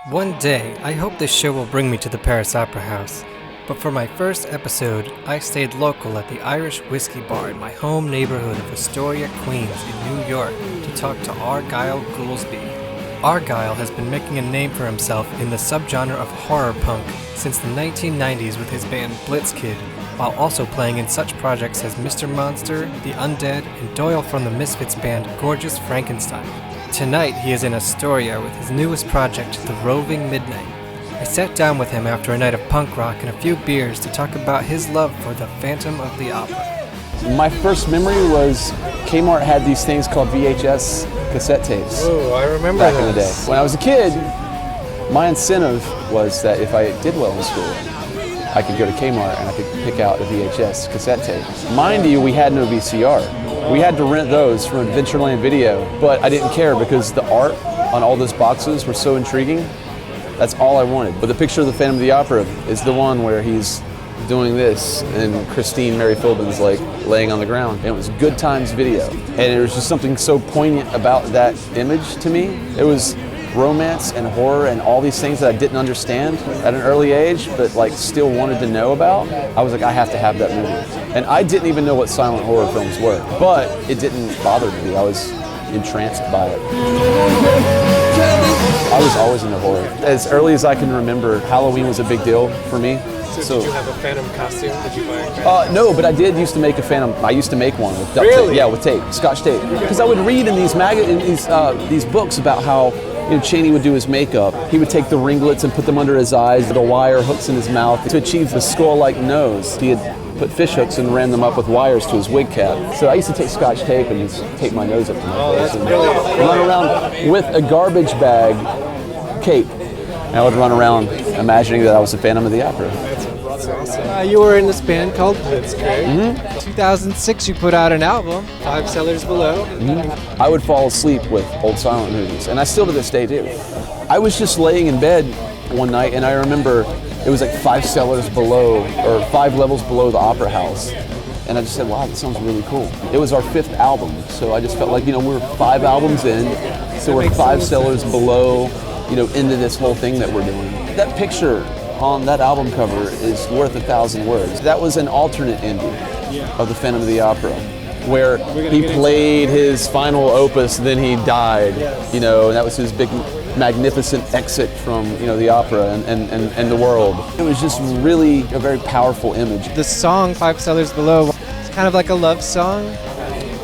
One day, I hope this show will bring me to the Paris Opera House. But for my first episode, I stayed local at the Irish Whiskey Bar in my home neighborhood of Astoria, Queens in New York to talk to Argyle Goolsby. Argyle has been making a name for himself in the subgenre of horror punk since the 1990s with his band Blitzkid, while also playing in such projects as Mr. Monster, The Undead, and Doyle from the Misfits band Gorgeous Frankenstein. Tonight he is in Astoria with his newest project, The Roving Midnight. I sat down with him after a night of punk rock and a few beers to talk about his love for the Phantom of the Opera. My first memory was Kmart had these things called VHS cassette tapes. Oh, I remember back in the day. When I was a kid, my incentive was that if I did well in school, I could go to Kmart and I could pick out a VHS cassette tape. Mind you, we had no VCR. We had to rent those from Adventureland Video, but I didn't care because the art on all those boxes were so intriguing. That's all I wanted. But the picture of the Phantom of the Opera is the one where he's doing this and Christine Mary Philbin's like laying on the ground. And it was Good Times Video. And there was just something so poignant about that image to me. It was romance and horror and all these things that I didn't understand at an early age, but like still wanted to know about. I was like, I have to have that movie. And I didn't even know what silent horror films were, but it didn't bother me. I was entranced by it. I was always into horror. As early as I can remember, Halloween was a big deal for me. So did you have a Phantom costume? Did you buy a Phantom? No, but I did used to make a Phantom. I used to make one with duct tape. Yeah, with tape, Scotch tape. Because I would read in these books about how Chaney would do his makeup. He would take the ringlets and put them under his eyes, the wire hooks in his mouth to achieve the skull-like nose. He had put fish hooks and ran them up with wires to his wig cap. So I used to take Scotch tape and just tape my nose up to my face and run around with a garbage bag cape. And I would run around imagining that I was the Phantom of the Opera. That's awesome. You were in this band called Blitzkid. Mm-hmm. 2006 you put out an album, 5 Cellars Below. Mm-hmm. I would fall asleep with old silent movies, and I still to this day do. I was just laying in bed one night and I remember it was like 5 cellars below, or 5 levels below the Opera House. And I just said, wow, that sounds really cool. It was our 5th album, so I just felt like, we're 5 albums in, so we're 5 cellars below, into this whole thing that we're doing. That picture on that album cover is worth 1,000 words. That was an alternate ending of the Phantom of the Opera, where he played his final opus, then he died, and that was his big magnificent exit from the opera and the world. It was just really a very powerful image. The song 5 Cellars Below, it's kind of like a love song.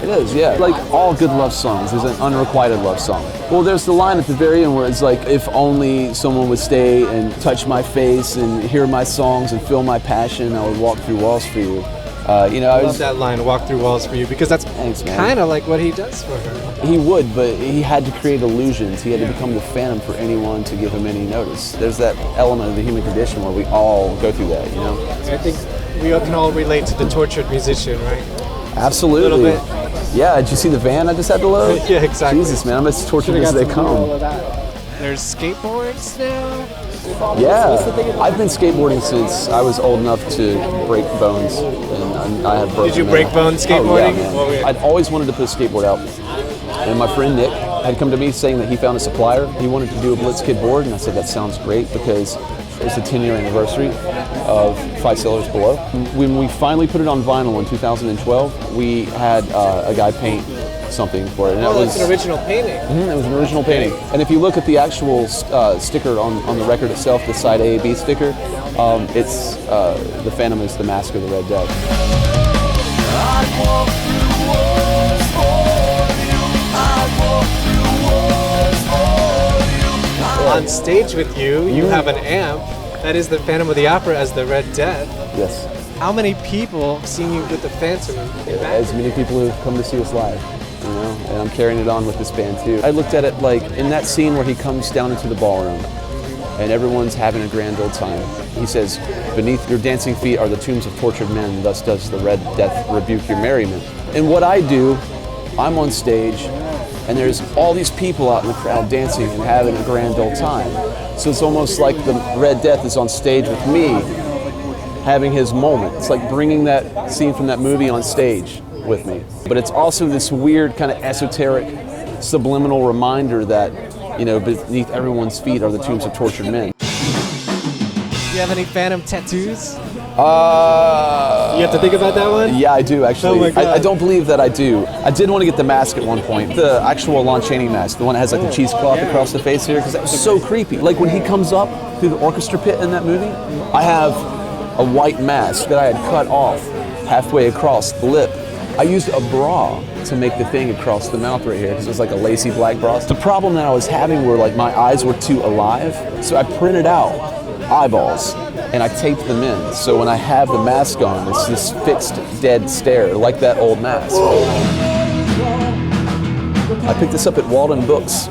It is, yeah. Like all good love songs, there's an unrequited love song. Well, there's the line at the very end where it's like, if only someone would stay and touch my face and hear my songs and feel my passion, I would walk through walls for you. I love that line, walk through walls for you, because that's kind of like what he does for her. He would, but he had to create illusions. He had to become the Phantom for anyone to give him any notice. There's that element of the human condition where we all go through that, I think we can all relate to the tortured musician, right? Absolutely. A little bit. Yeah, did you see the van I just had to load? Yeah, exactly. Jesus, man, I'm as tortured as they come. There's skateboards now? Yeah, I've been skateboarding since I was old enough to break bones, and I have broken. Did you break bones skateboarding? Oh, yeah, man. I'd always wanted to put a skateboard out, and my friend Nick had come to me saying that he found a supplier. He wanted to do a Blitzkid board, and I said that sounds great because it's the 10-year anniversary of 5 Cellars Below. When we finally put it on vinyl in 2012, we had a guy paint something for it. And it's an original painting. It was an original painting. And if you look at the actual sticker on the record itself, the side A/B sticker, it's the Phantom is the mask of the Red Death. On stage with you, you have an amp. That is the Phantom of the Opera as the Red Death. Yes. How many people have seen you with the Phantom? As many people who have come to see us live, and I'm carrying it on with this band too. I looked at it like in that scene where he comes down into the ballroom and everyone's having a grand old time. He says, beneath your dancing feet are the tombs of tortured men, thus does the Red Death rebuke your merriment. And what I do, I'm on stage and there's all these people out in the crowd dancing and having a grand old time. So it's almost like the Red Death is on stage with me, having his moment. It's like bringing that scene from that movie on stage with me. But it's also this weird kind of esoteric subliminal reminder that beneath everyone's feet are the tombs of tortured men. Do you have any Phantom tattoos? You have to think about that one? Yeah, I do, actually. Oh my God. I don't believe that I do. I did want to get the mask at one point. The actual Lon Chaney mask, the one that has like the cheesecloth across the face here, because that was so creepy. Like when he comes up through the orchestra pit in that movie, I have a white mask that I had cut off halfway across the lip. I used a bra to make the thing across the mouth right here, because it was like a lacy black bra. The problem that I was having were like my eyes were too alive, so I printed out eyeballs and I taped them in. So when I have the mask on, it's this fixed, dead stare, like that old mask. I picked this up at Walden Books.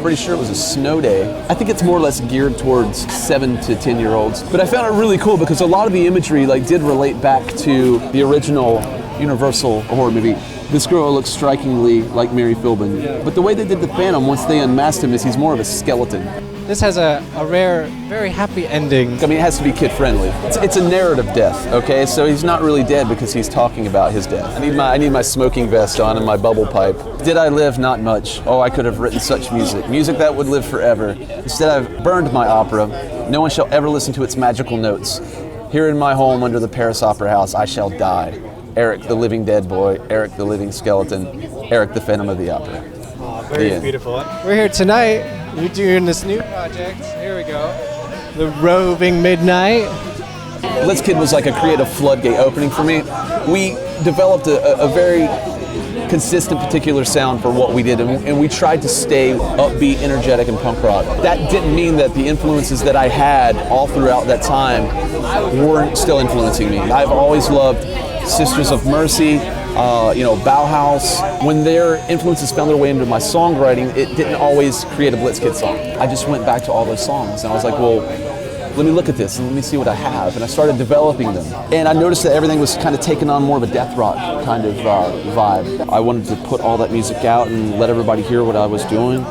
Pretty sure it was a snow day. I think it's more or less geared towards 7 to 10-year-olds. But I found it really cool because a lot of the imagery did relate back to the original Universal horror movie. This girl looks strikingly like Mary Philbin. But the way they did the Phantom, once they unmasked him, is he's more of a skeleton. This has a rare, very happy ending. I mean, it has to be kid-friendly. It's a narrative death, okay? So he's not really dead because he's talking about his death. I need my smoking vest on and my bubble pipe. Did I live? Not much. Oh, I could have written such music. Music that would live forever. Instead, I've burned my opera. No one shall ever listen to its magical notes. Here in my home under the Paris Opera House, I shall die. Eric, the living dead boy. Eric, the living skeleton. Eric, the Phantom of the Opera. Oh, very beautiful. We're here tonight. You're doing this new project. Here we go. The Roving Midnight. Blitzkid was like a creative floodgate opening for me. We developed a very consistent particular sound for what we did, and we tried to stay upbeat, energetic, and punk rock. That didn't mean that the influences that I had all throughout that time weren't still influencing me. I've always loved Sisters of Mercy, Bauhaus. When their influences found their way into my songwriting, it didn't always create a Blitzkid song. I just went back to all those songs and I was like, well, let me look at this and let me see what I have. And I started developing them. And I noticed that everything was kind of taking on more of a death rock kind of vibe. I wanted to put all that music out and let everybody hear what I was doing.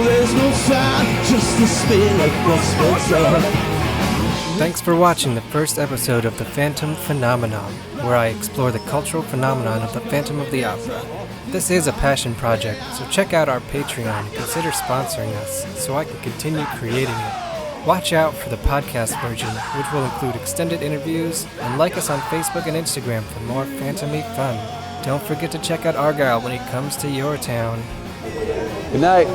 There's no sound, just the spirit Thanks for watching the first episode of The Fantôme Phenomenon, where I explore the cultural phenomenon of the Phantom of the Opera. This is a passion project, so check out our Patreon and consider sponsoring us so I can continue creating it. Watch out for the podcast version, which will include extended interviews, and like us on Facebook and Instagram for more Phantom-y fun. Don't forget to check out Argyle when he comes to your town. Good night.